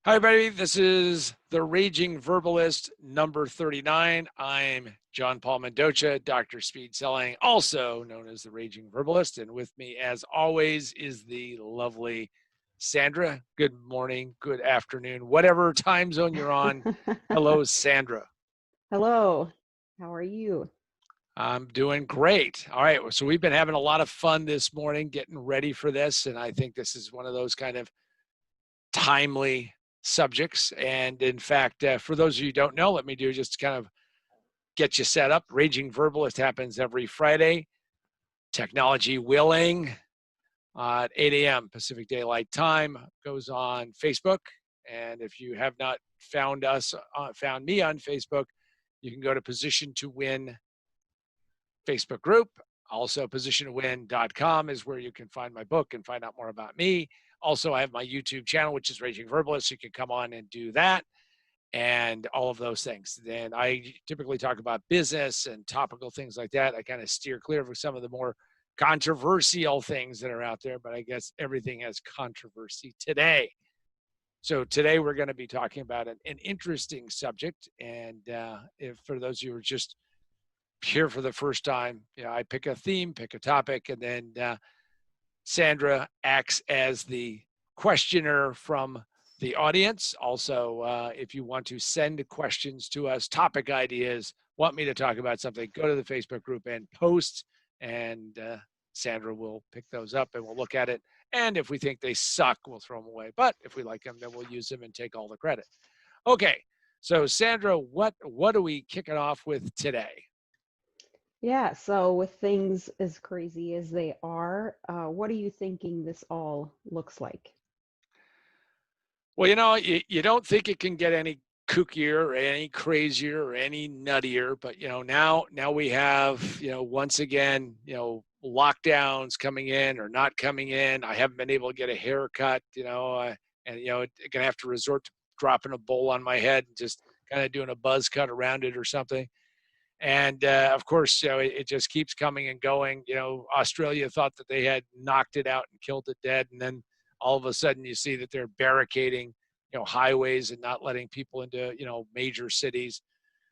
Hi, everybody. This is the Raging Verbalist number 39. I'm John Paul Mendoza, Dr. Speed Selling, also known as the Raging Verbalist. And with me, as always, is the lovely Sandra. Good morning, good afternoon, whatever time zone you're on. Hello, Sandra. Hello, how are you? I'm doing great. All right. So we've been having a lot of fun this morning getting ready for this. And I think this is one of those kind of timely subjects. And in fact, for those of you who don't know, let me do just kind of get you set up. Raging Verbalist happens every Friday, technology willing, at 8 a.m. Pacific Daylight Time. Goes on Facebook. And if you have not found me on Facebook, you can go to Position to Win Facebook group. Also, positiontowin.com is where you can find my book and find out more about me. Also, I have my YouTube channel, which is Raging Verbalist. You can come on and do that and all of those things. Then I typically talk about business and topical things like that. I kind of steer clear of some of the more controversial things that are out there, but I guess everything has controversy today. So today we're going to be talking about an interesting subject. And if for those of you who are just here for the first time, I pick a theme, pick a topic, and then Sandra acts as the questioner from the audience. Also, if you want to send questions to us, topic ideas, want me to talk about something, go to the Facebook group and post, and Sandra will pick those up and we'll look at it. And if we think they suck, we'll throw them away. But if we like them, then we'll use them and take all the credit. Okay, so Sandra, what are we kicking off with today? Yeah, so with things as crazy as they are, what are you thinking this all looks like? Well, you don't think it can get any kookier or any crazier or any nuttier, but now we have, once again, lockdowns coming in or not coming in. I haven't been able to get a haircut, and gonna have to resort to dropping a bowl on my head and just kind of doing a buzz cut around it or something. And of course, it just keeps coming and going. Australia thought that they had knocked it out and killed it dead, and then all of a sudden you see that they're barricading, highways and not letting people into, major cities.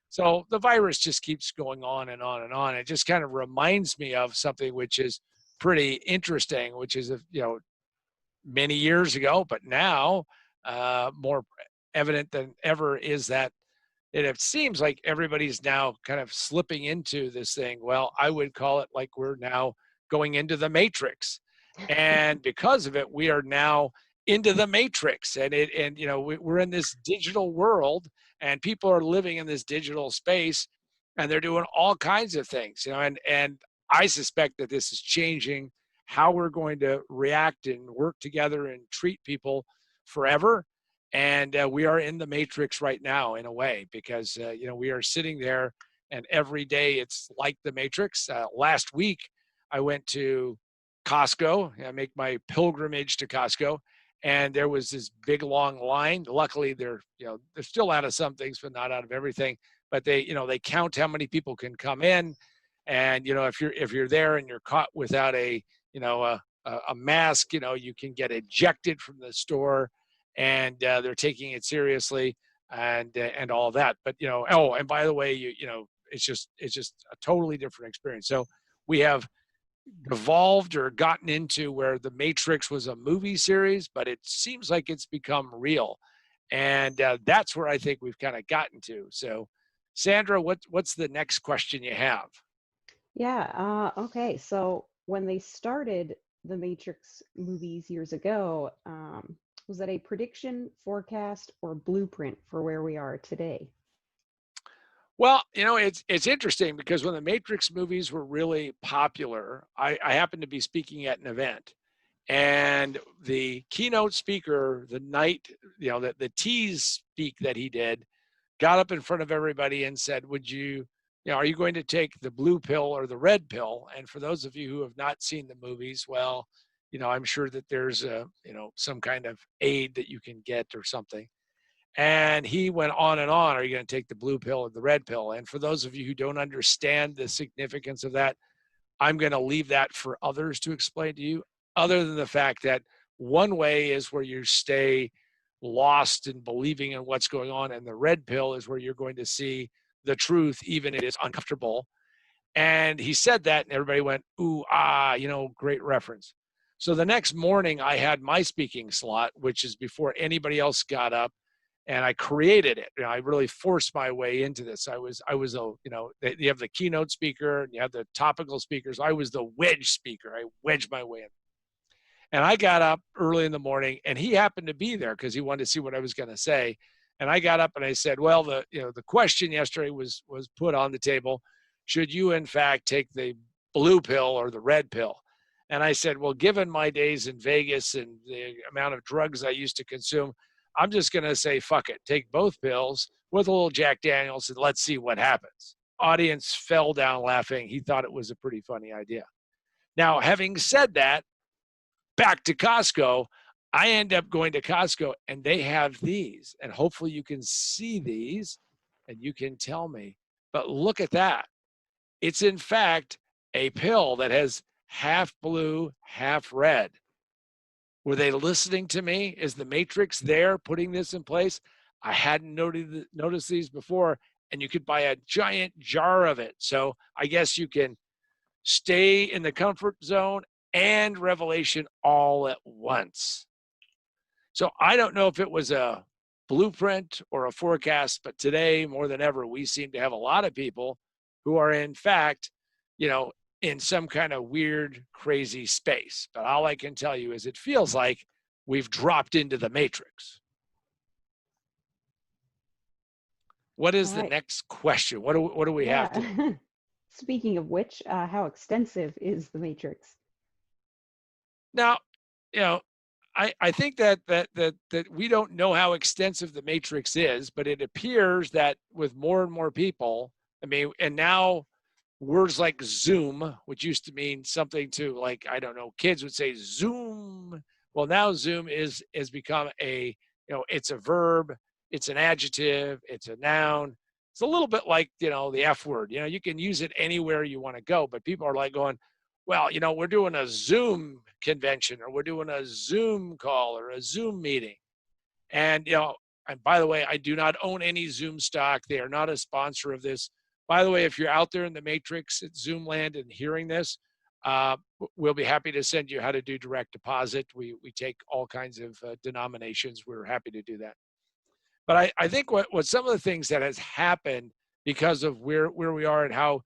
So the virus just keeps going on and on and on. It just kind of reminds me of something which is pretty interesting, which is, many years ago, but now more evident than ever is that it seems like everybody's now kind of slipping into this thing. Well, I would call it like we're now going into the matrix. And because of it, we are now into the matrix. We're in this digital world and people are living in this digital space and they're doing all kinds of things, and I suspect that this is changing how we're going to react and work together and treat people forever. And we are in the matrix right now in a way because we are sitting there and every day it's like the matrix. Last week I went to Costco. I make my pilgrimage to Costco, and there was this big long line. Luckily they're still out of some things but not out of everything, but they count how many people can come in. And if you're there and you're caught without a mask, you can get ejected from the store. And they're taking it seriously, and all of that. But oh, and by the way, it's just a totally different experience. So we have evolved or gotten into where the Matrix was a movie series, but it seems like it's become real, and that's where I think we've kind of gotten to. So, Sandra, what's the next question you have? Yeah, okay. So when they started the Matrix movies years ago, was that a prediction, forecast, or blueprint for where we are today? Well, it's interesting because when the Matrix movies were really popular, I happened to be speaking at an event, and the keynote speaker, the night, the tease speak that he did, got up in front of everybody and said, are you going to take the blue pill or the red pill? And for those of you who have not seen the movies, well, I'm sure that there's some kind of aid that you can get or something. And he went on and on. Are you going to take the blue pill or the red pill? And for those of you who don't understand the significance of that, I'm going to leave that for others to explain to you, other than the fact that one way is where you stay lost in believing in what's going on. And the red pill is where you're going to see the truth, even if it is uncomfortable. And he said that, and everybody went, ooh, ah, great reference. So the next morning, I had my speaking slot, which is before anybody else got up, and I created it. I really forced my way into this. I was you have the keynote speaker, and you have the topical speakers. I was the wedge speaker. I wedged my way in. And I got up early in the morning, and he happened to be there because he wanted to see what I was going to say. And I got up and I said, well, the question yesterday was put on the table. Should you, in fact, take the blue pill or the red pill? And I said, well, given my days in Vegas and the amount of drugs I used to consume, I'm just going to say, fuck it, take both pills with a little Jack Daniels and let's see what happens. Audience fell down laughing. He thought it was a pretty funny idea. Now, having said that, back to Costco, I end up going to Costco and they have these, and hopefully you can see these and you can tell me, but look at that. It's in fact a pill that has half blue, half red. Were they listening to me? Is the Matrix there putting this in place? I hadn't noticed these before, and you could buy a giant jar of it. So I guess you can stay in the comfort zone and revelation all at once. So I don't know if it was a blueprint or a forecast, but today more than ever, we seem to have a lot of people who are in fact, in some kind of weird, crazy space. But all I can tell you is it feels like we've dropped into the Matrix. What is the next question? What do we have to? Speaking of which, how extensive is the Matrix? Now, I think that we don't know how extensive the Matrix is, but it appears that with more and more people, and now words like Zoom, which used to mean something to, like, I don't know, kids would say Zoom. Well, now Zoom has become it's a verb, it's an adjective, it's a noun. It's a little bit like, the F word. You can use it anywhere you want to go, but people are like going, well, we're doing a Zoom convention, or we're doing a Zoom call or a Zoom meeting. And, and by the way, I do not own any Zoom stock. They are not a sponsor of this. By the way, if you're out there in the Matrix at Zoom land and hearing this, we'll be happy to send you how to do direct deposit. We take all kinds of denominations. We're happy to do that. But I think what some of the things that has happened because of where we are and how,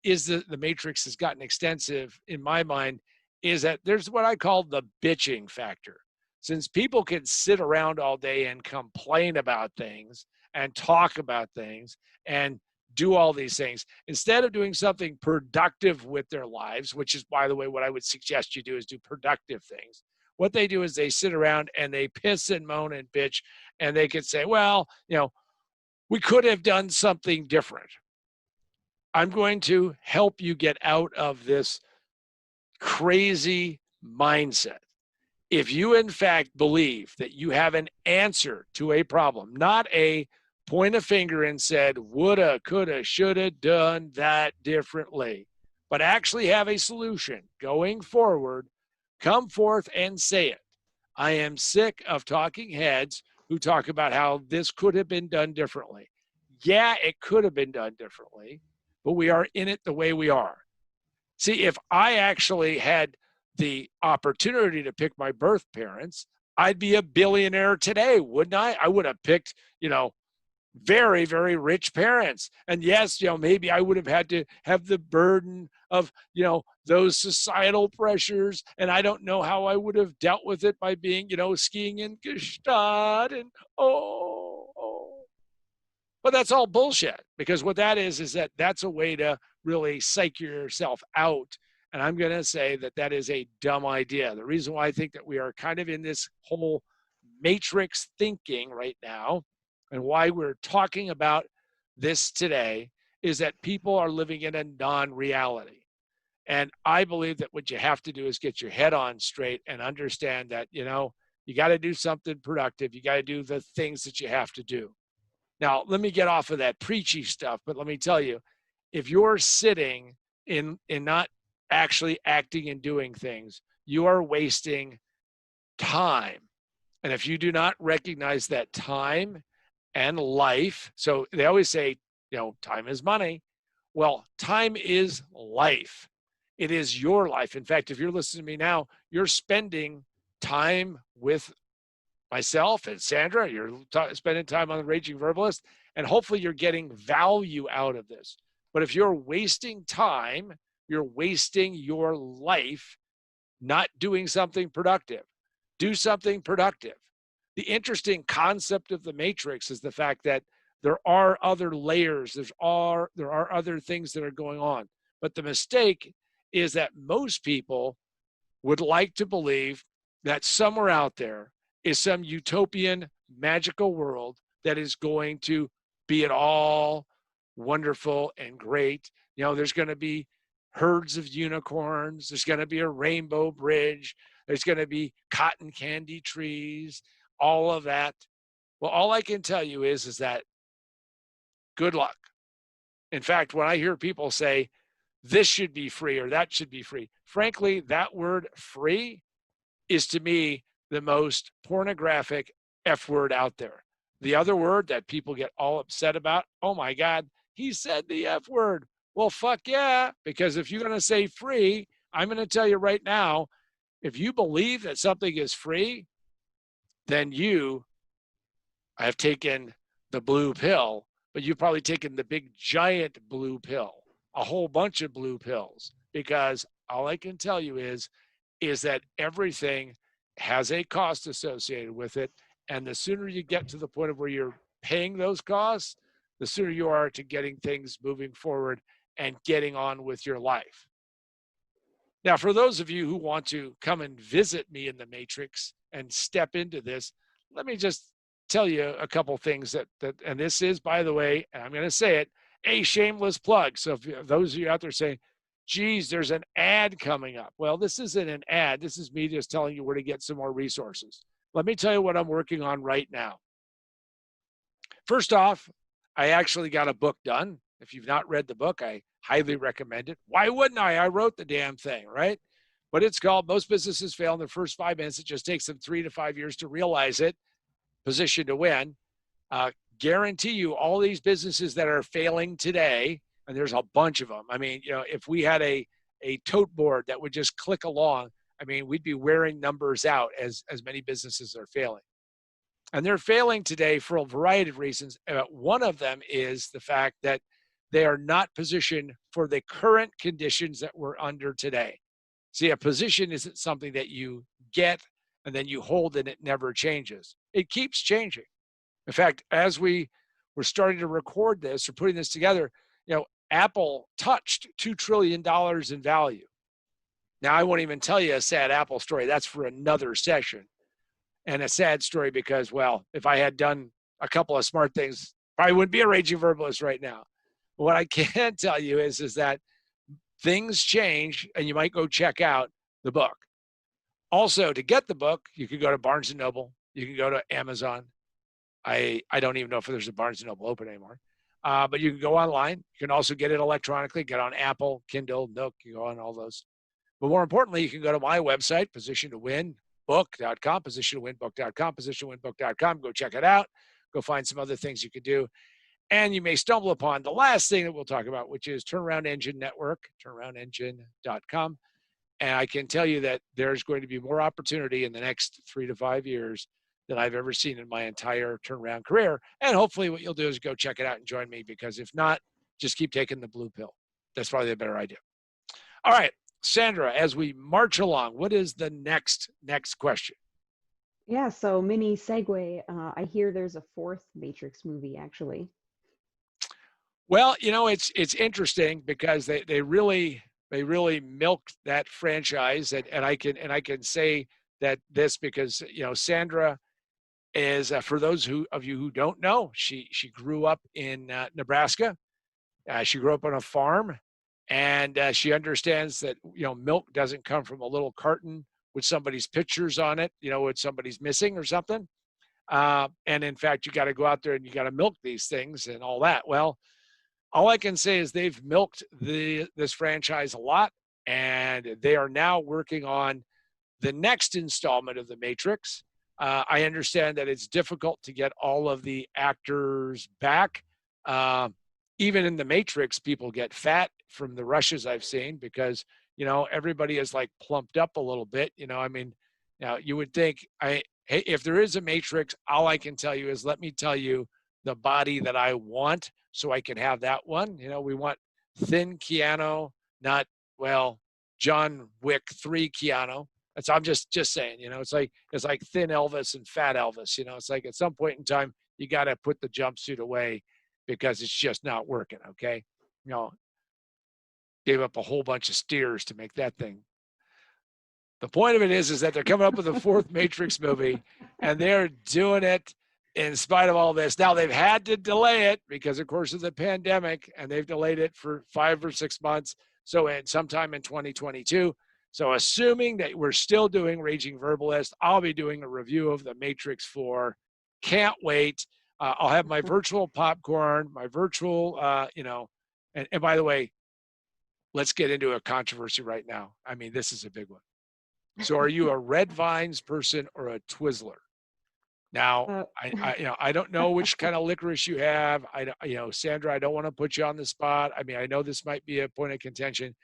is the Matrix has gotten extensive in my mind, is that there's what I call the bitching factor. Since people can sit around all day and complain about things and talk about things and do all these things, instead of doing something productive with their lives, which is, by the way, what I would suggest you do is do productive things. What they do is they sit around and they piss and moan and bitch, and they could say, well, we could have done something different. I'm going to help you get out of this crazy mindset. If you, in fact, believe that you have an answer to a problem, not a point a finger and said, woulda, coulda, shoulda done that differently, but actually have a solution going forward, come forth and say it. I am sick of talking heads who talk about how this could have been done differently. Yeah, it could have been done differently, but we are in it the way we are. See, if I actually had the opportunity to pick my birth parents, I'd be a billionaire today, wouldn't I? I would have picked, very, very rich parents. And yes, maybe I would have had to have the burden of, those societal pressures. And I don't know how I would have dealt with it by being, skiing in Gstaad and, But that's all bullshit, because what that is that's a way to really psych yourself out. And I'm going to say that is a dumb idea. The reason why I think that we are kind of in this whole matrix thinking right now, and why we're talking about this today, is that people are living in a non-reality. And I believe that what you have to do is get your head on straight and understand that, you got to do something productive. You got to do the things that you have to do. Now, let me get off of that preachy stuff, but let me tell you, if you're sitting in not actually acting and doing things, you are wasting time. And if you do not recognize that time and life, so they always say, time is money. Well, time is life. It is your life. In fact, if you're listening to me now, you're spending time with myself and Sandra. You're spending time on the Raging Verbalist, and hopefully you're getting value out of this. But if you're wasting time, you're wasting your life not doing something productive. Do something productive. The interesting concept of the matrix is the fact that there are other layers, there are other things that are going on. But the mistake is that most people would like to believe that somewhere out there is some utopian magical world that is going to be it all wonderful and great. There's going to be herds of unicorns, there's going to be a rainbow bridge, there's going to be cotton candy trees, all of that. Well, all I can tell you is that good luck. In fact, when I hear people say this should be free or that should be free, frankly, that word free is to me the most pornographic F word out there. The other word that people get all upset about, oh my God, he said the F word. Well, fuck yeah, because if you're going to say free, I'm going to tell you right now, if you believe that something is free, then you have taken the blue pill, but you've probably taken the big giant blue pill, a whole bunch of blue pills, because all I can tell you is that everything has a cost associated with it. And the sooner you get to the point of where you're paying those costs, the sooner you are to getting things moving forward and getting on with your life. Now, for those of you who want to come and visit me in the Matrix and step into this, let me just tell you a couple things that and this is, by the way, and I'm going to say it, a shameless plug. So if those of you out there saying, geez, there's an ad coming up. Well, this isn't an ad. This is me just telling you where to get some more resources. Let me tell you what I'm working on right now. First off, I actually got a book done. If you've not read the book, I highly recommend it. Why wouldn't I? I wrote the damn thing, right? But it's called Most Businesses Fail in the First 5 Minutes. It just takes them 3 to 5 years to realize it. Position to win. Guarantee you all these businesses that are failing today, and there's a bunch of them. I mean, if we had a tote board that would just click along, I mean, we'd be wearing numbers out as many businesses are failing. And they're failing today for a variety of reasons. One of them is the fact that they are not positioned for the current conditions that we're under today. See, a position isn't something that you get and then you hold and it never changes. It keeps changing. In fact, as we were starting to record this or putting this together, Apple touched $2 trillion in value. Now, I won't even tell you a sad Apple story. That's for another session. And a sad story because, well, if I had done a couple of smart things, probably wouldn't be a raging verbalist right now. But what I can tell you is that things change, and you might go check out the book. Also, to get the book, you can go to Barnes & Noble. You can go to Amazon. I don't even know if there's a Barnes & Noble open anymore. But you can go online. You can also get it electronically, get on Apple, Kindle, Nook, you go on all those. But more importantly, you can go to my website, positiontowinbook.com, positiontowinbook.com, positiontowinbook.com. Go check it out. Go find some other things you could do. And you may stumble upon the last thing that we'll talk about, which is Turnaround Engine Network, turnaroundengine.com. And I can tell you that there's going to be more opportunity in the next 3 to 5 years than I've ever seen in my entire turnaround career. And hopefully what you'll do is go check it out and join me, because if not, just keep taking the blue pill. That's probably a better idea. All right, Sandra, as we march along, what is the next question? Yeah, so mini segue. I hear there's a 4th Matrix movie, actually. Well, it's interesting because they really milked that franchise, and I can say that this because Sandra is for those of you who don't know, she grew up in Nebraska. She grew up on a farm, and she understands that milk doesn't come from a little carton with somebody's pictures on it, with somebody's missing or something. And in fact, you got to go out there and you got to milk these things and all that. Well, all I can say is they've milked this franchise a lot, and they are now working on the next installment of The Matrix, I understand that it's difficult to get all of the actors back. Uh, Even in the Matrix, people get fat from the rushes I've seen because, everybody is like plumped up a little bit. I mean, you would think hey, if there is a Matrix, all I can tell you is let me tell you the body that I want so I can have that one. We want thin Keanu, not, well, John Wick 3 Keanu. I'm just saying, it's like thin Elvis and fat Elvis. It's like at some point in time you got to put the jumpsuit away because it's just not working. Okay, you know, gave up a whole bunch of steers to make that thing. The point of it is that they're coming up with a fourth Matrix movie, and they're doing it in spite of all this. Now they've had to delay it because, of course, of the pandemic, and they've delayed it for 5 or 6 months. So, at sometime in 2022. So, assuming that we're still doing Raging Verbalist, I'll be doing a review of the Matrix 4. Can't wait. I'll have my virtual popcorn, my virtual, and by the way, let's get into a controversy right now. I mean, this is a big one. So are you a Red Vines person or a Twizzler? Now, Uh, I don't know which kind of licorice you have. Sandra, I don't want to put you on the spot. I mean, I know this might be a point of contention,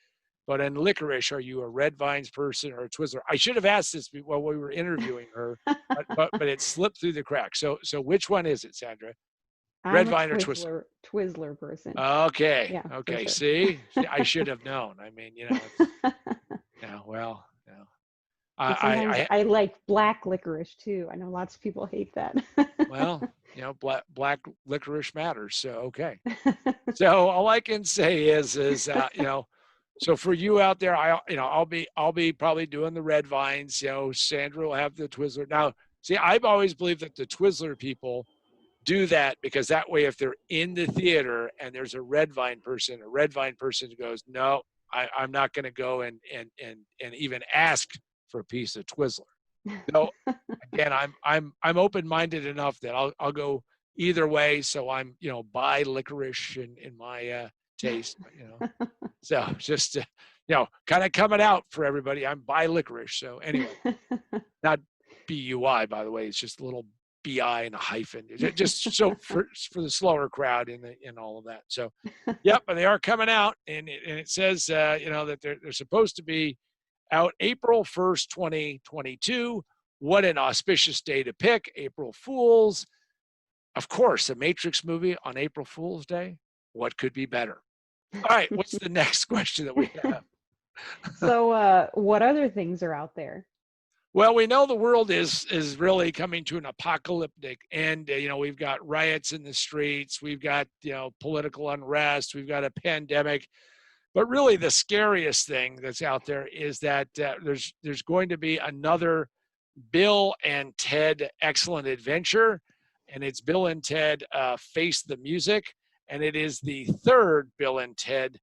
but in licorice, are you a Red Vines person or a Twizzler? I should have asked this while we were interviewing her, but it slipped through the cracks. So which one is it, Sandra? Red I'm a Vine or Twizzler? Twizzler person. Okay. Yeah, for Okay. sure. See, I should have known. I mean, well, But sometimes I I like black licorice too. I know lots of people hate that. well, black licorice matters. So okay. So all I can say is so for you out there, I'll be probably doing the Red Vines. Sandra will have the Twizzler. Now, see, I've always believed that the Twizzler people do that because that way, if they're in the theater and there's a Red Vine person, goes, no, I'm not going to go and even ask for a piece of Twizzler. So again, I'm open-minded enough that I'll go either way. So I'm bi licorice in my taste, but so just kind of coming out for everybody. I'm bi licorice. So anyway, not BUI, by the way. It's just a little BI and a hyphen, just so for the slower crowd in all of that. So, yep, and they are coming out, and it says that they're supposed to be out April 1st, 2022. What an auspicious day to pick, April Fools. Of course, a Matrix movie on April Fool's Day. What could be better? All right, what's the next question that we have? So, what other things are out there? Well, we know the world is really coming to an apocalyptic end. We've got riots in the streets, we've got political unrest, we've got a pandemic. But really, the scariest thing that's out there is that there's going to be another Bill and Ted Excellent Adventure, and it's Bill and Ted Face the Music, and it is the third Bill and Ted,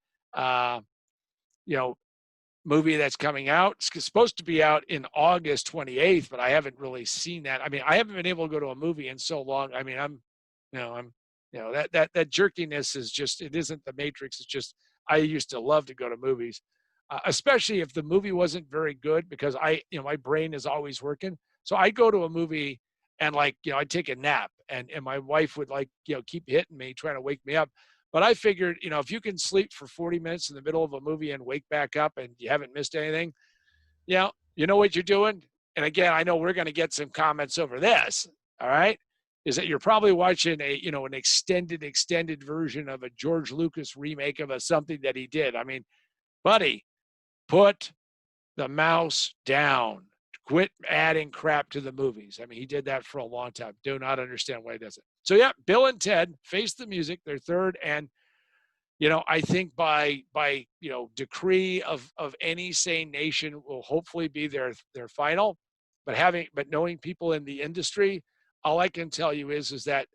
movie that's coming out. It's supposed to be out in August 28th, but I haven't really seen that. I mean, I haven't been able to go to a movie in so long. I mean, that jerkiness is just, it isn't the Matrix. It's just, I used to love to go to movies, especially if the movie wasn't very good because my brain is always working. So I go to a movie and I'd take a nap and my wife would keep hitting me, trying to wake me up. But I figured, if you can sleep for 40 minutes in the middle of a movie and wake back up and you haven't missed anything, you know what you're doing. And again, I know we're going to get some comments over this. All right. Is that you're probably watching an extended version of a George Lucas remake of something that he did. I mean, buddy, put the mouse down. Quit adding crap to the movies. I mean, he did that for a long time. Do not understand why he does it. So yeah, Bill and Ted Face the Music, their third, and I think by decree of any sane nation will hopefully be their final. But knowing people in the industry, all I can tell you is that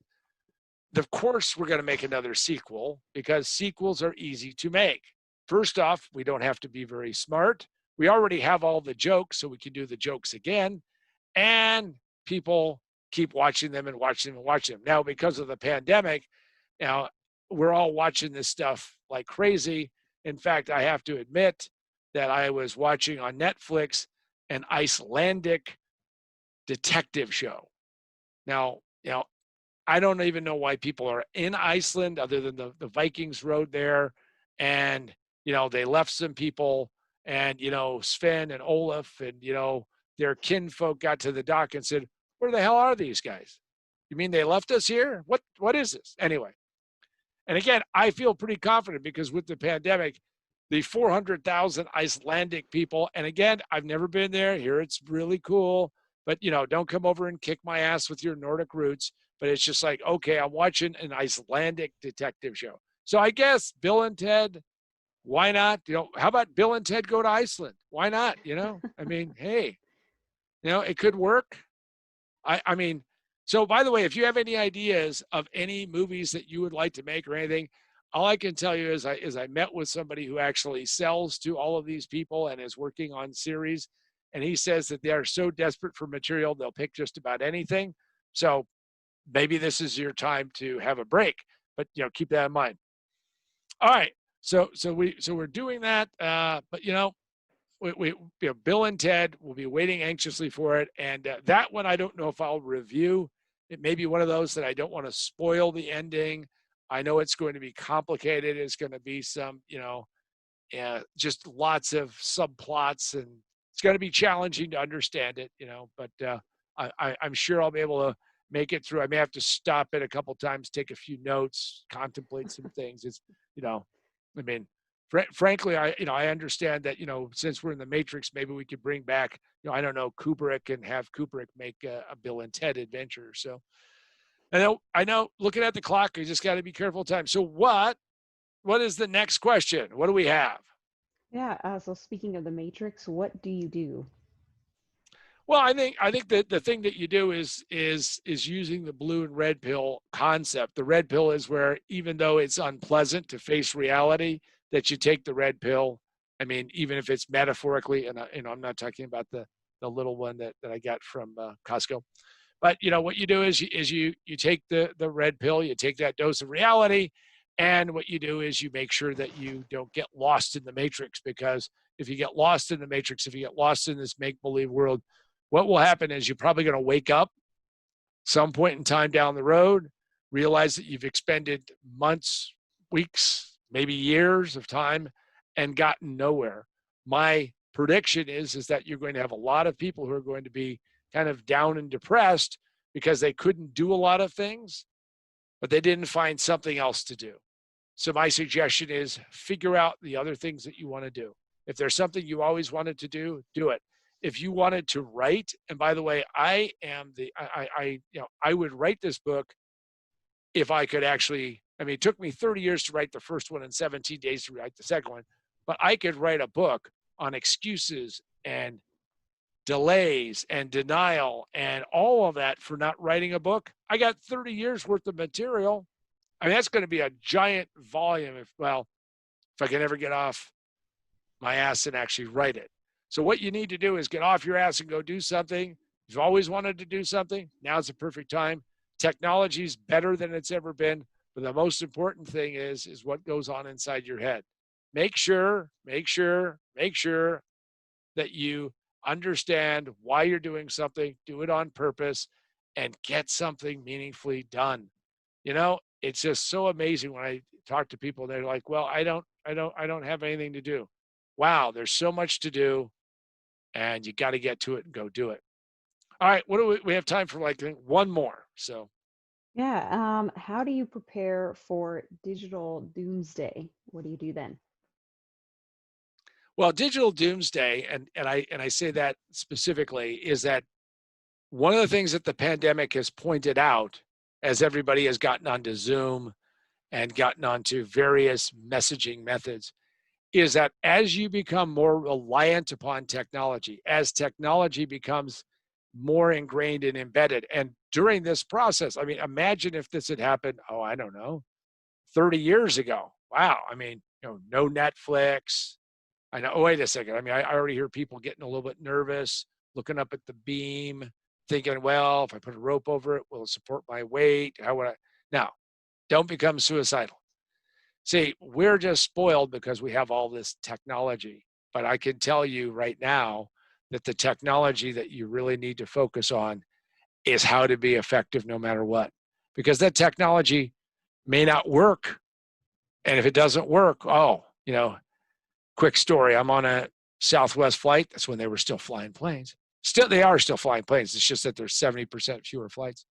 of course we're going to make another sequel because sequels are easy to make. First off, we don't have to be very smart. We already have all the jokes, so we can do the jokes again. And people keep watching them and watching them and watching them. Now, because of the pandemic, we're all watching this stuff like crazy. In fact, I have to admit that I was watching on Netflix an Icelandic detective show. Now, I don't even know why people are in Iceland other than the Vikings rode there. And, they left some people and, Sven and Olaf and, their kinfolk got to the dock and said, where the hell are these guys? You mean they left us here? What is this? Anyway. And again, I feel pretty confident because with the pandemic, the 400,000 Icelandic people, and again, I've never been there. Here it's really cool, but don't come over and kick my ass with your Nordic roots. But it's just like, okay, I'm watching an Icelandic detective show. So I guess Bill and Ted, why not? How about Bill and Ted go to Iceland? Why not? I mean, hey, it could work. I mean, so by the way, if you have any ideas of any movies that you would like to make or anything, all I can tell you is I met with somebody who actually sells to all of these people and is working on series. And he says that they are so desperate for material, they'll pick just about anything. So maybe this is your time to have a break, but keep that in mind. All right. So we're doing that. But Bill and Ted will be waiting anxiously for it. And that one, I don't know if I'll review. It may be one of those that I don't want to spoil the ending. I know it's going to be complicated. It's going to be some, just lots of subplots, and it's going to be challenging to understand it, but I'm sure I'll be able to make it through. I may have to stop it a couple times, take a few notes, contemplate some things. It's, I mean, frankly, I understand that, since we're in the Matrix, maybe we could bring back, I don't know, Kubrick and have Kubrick make a Bill and Ted adventure. So I know looking at the clock, you just got to be careful of time. So what is the next question? What do we have? Yeah, so speaking of the Matrix, what do you do? Well, I think that the thing that you do is using the blue and red pill concept. The red pill is where, even though it's unpleasant to face reality, that you take the red pill. I mean, even if it's metaphorically, and I'm not talking about the little one that I got from Costco. But what you do is you take the red pill, you take that dose of reality, and what you do is you make sure that you don't get lost in the matrix. Because if you get lost in the matrix, if you get lost in this make believe world, what will happen is you're probably going to wake up some point in time down the road, realize that you've expended months, weeks, maybe years of time and gotten nowhere. My prediction is that you're going to have a lot of people who are going to be kind of down and depressed because they couldn't do a lot of things, but they didn't find something else to do. So my suggestion is figure out the other things that you want to do. If there's something you always wanted to do, do it. If you wanted to write, and by the way, I would write this book if I could actually. I mean, it took me 30 years to write the first one and 17 days to write the second one, but I could write a book on excuses and delays and denial and all of that for not writing a book. I got 30 years worth of material. I mean, that's going to be a giant volume if I can ever get off my ass and actually write it. So what you need to do is get off your ass and go do something. You've always wanted to do something. Now's the perfect time. Technology is better than it's ever been. But the most important thing is what goes on inside your head. Make sure that you understand why you're doing something, do it on purpose, and get something meaningfully done. It's just so amazing when I talk to people, they're like, well, I don't have anything to do. Wow, there's so much to do, and you got to get to it and go do it. All right, what do we have time for? Like one more. So, Yeah, how do you prepare for digital doomsday? What do you do then? well, digital doomsday, and I say that specifically, is that one of the things that the pandemic has pointed out, as everybody has gotten onto Zoom and gotten onto various messaging methods, is that as you become more reliant upon technology, as technology becomes more ingrained and embedded, and during this process, I mean, imagine if this had happened, I don't know, 30 years ago. Wow. I mean, no Netflix. I know, wait a second. I mean, I already hear people getting a little bit nervous, looking up at the beam, thinking, well, if I put a rope over it, will it support my weight? How would I? Now, don't become suicidal. See, we're just spoiled because we have all this technology. But I can tell you right now that the technology that you really need to focus on is how to be effective no matter what. Because that technology may not work. And if it doesn't work, oh, quick story. I'm on a Southwest flight. That's when they were still flying planes. Still, they are still flying planes. It's just that there's 70% fewer flights.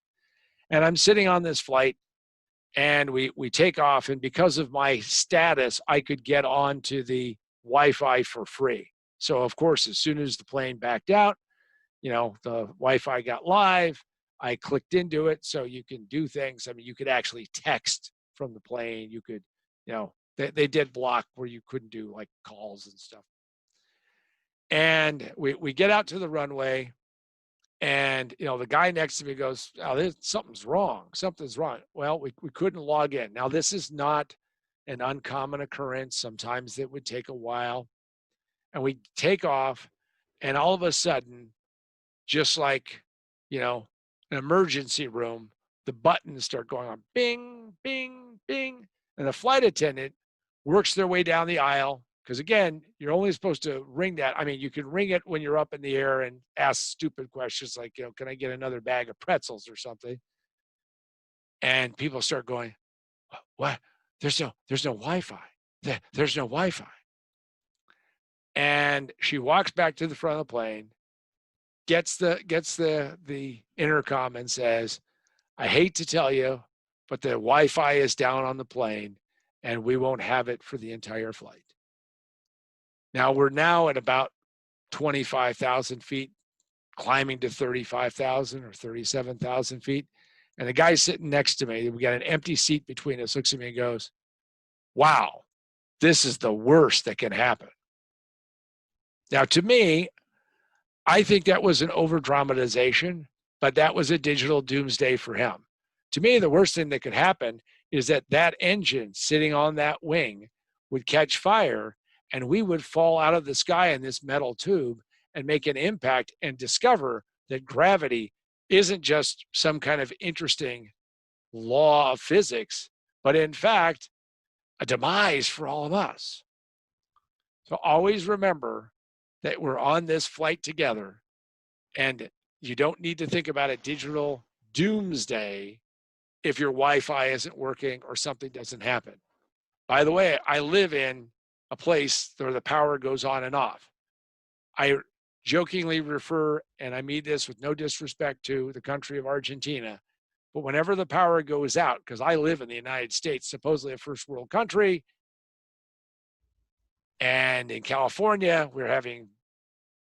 And I'm sitting on this flight, and we take off. And because of my status, I could get onto the Wi-Fi for free. So of course, as soon as the plane backed out, the Wi-Fi got live. I clicked into it, so you can do things. I mean, you could actually text from the plane. You could, they did block where you couldn't do like calls and stuff. And we get out to the runway, and the guy next to me goes, "Oh, something's wrong. Something's wrong." Well, we couldn't log in. Now, this is not an uncommon occurrence. Sometimes it would take a while. And we take off, and all of a sudden, just like, an emergency room, the buttons start going on, bing, bing, bing. And the flight attendant works their way down the aisle. Because again, you're only supposed to ring that. I mean, you can ring it when you're up in the air and ask stupid questions like, can I get another bag of pretzels or something? And people start going, what? There's no Wi-Fi. There's no Wi-Fi. And she walks back to the front of the plane, gets the intercom and says, "I hate to tell you, but the Wi-Fi is down on the plane and we won't have it for the entire flight." Now we're now at about 25,000 feet, climbing to 35,000 or 37,000 feet. And the guy sitting next to me, we got an empty seat between us, looks at me and goes, "Wow, this is the worst that can happen." Now, to me, I think that was an over dramatization, but that was a digital doomsday for him. To me, the worst thing that could happen is that engine sitting on that wing would catch fire, and we would fall out of the sky in this metal tube and make an impact and discover that gravity isn't just some kind of interesting law of physics, but in fact, a demise for all of us. So always remember that we're on this flight together, and you don't need to think about a digital doomsday if your Wi-Fi isn't working or something doesn't happen. By the way, I live in a place where the power goes on and off. I jokingly refer, and I mean this with no disrespect to the country of Argentina, but whenever the power goes out, because I live in the United States, supposedly a first world country, and in California, we're having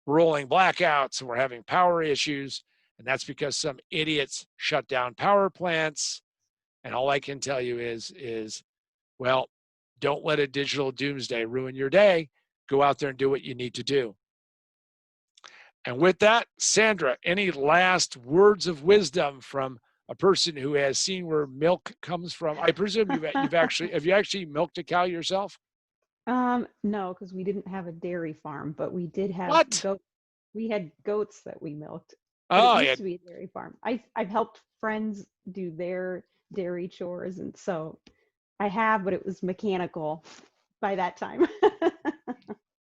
rolling blackouts and we're having power issues. And that's because some idiots shut down power plants. And all I can tell you is, well, don't let a digital doomsday ruin your day. Go out there and do what you need to do. And with that, Sandra, any last words of wisdom from a person who has seen where milk comes from? I presume have you actually milked a cow yourself? No, because we didn't have a dairy farm, but we did have What? goat. We had goats that we milked, but it Oh, used yeah. to be a dairy farm. I've helped friends do their dairy chores, and so I have, but it was mechanical by that time.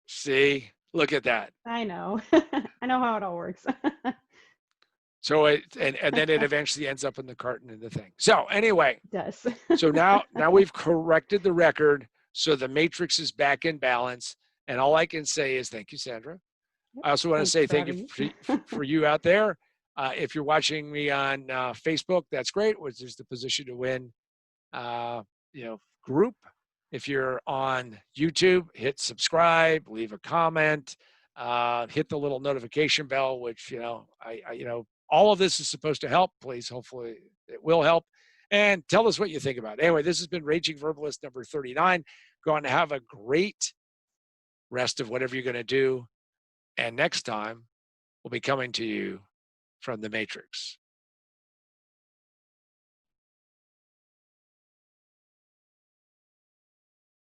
See, look at that. I know. I know how it all works. So and then it eventually ends up in the carton and the thing. So anyway, It does. so now we've corrected the record. So the matrix is back in balance. And all I can say is thank you, Sandra. Yep. I also want to Thanks say for thank having you me. for you out there. If you're watching me on Facebook, that's great, which is the position to win group. If you're on YouTube, hit subscribe, leave a comment, hit the little notification bell, which, all of this is supposed to help. Please, hopefully it will help. And tell us what you think about it. Anyway, this has been Raging Verbalist number 39. Go on to have a great rest of whatever you're going to do. And next time, we'll be coming to you from the Matrix.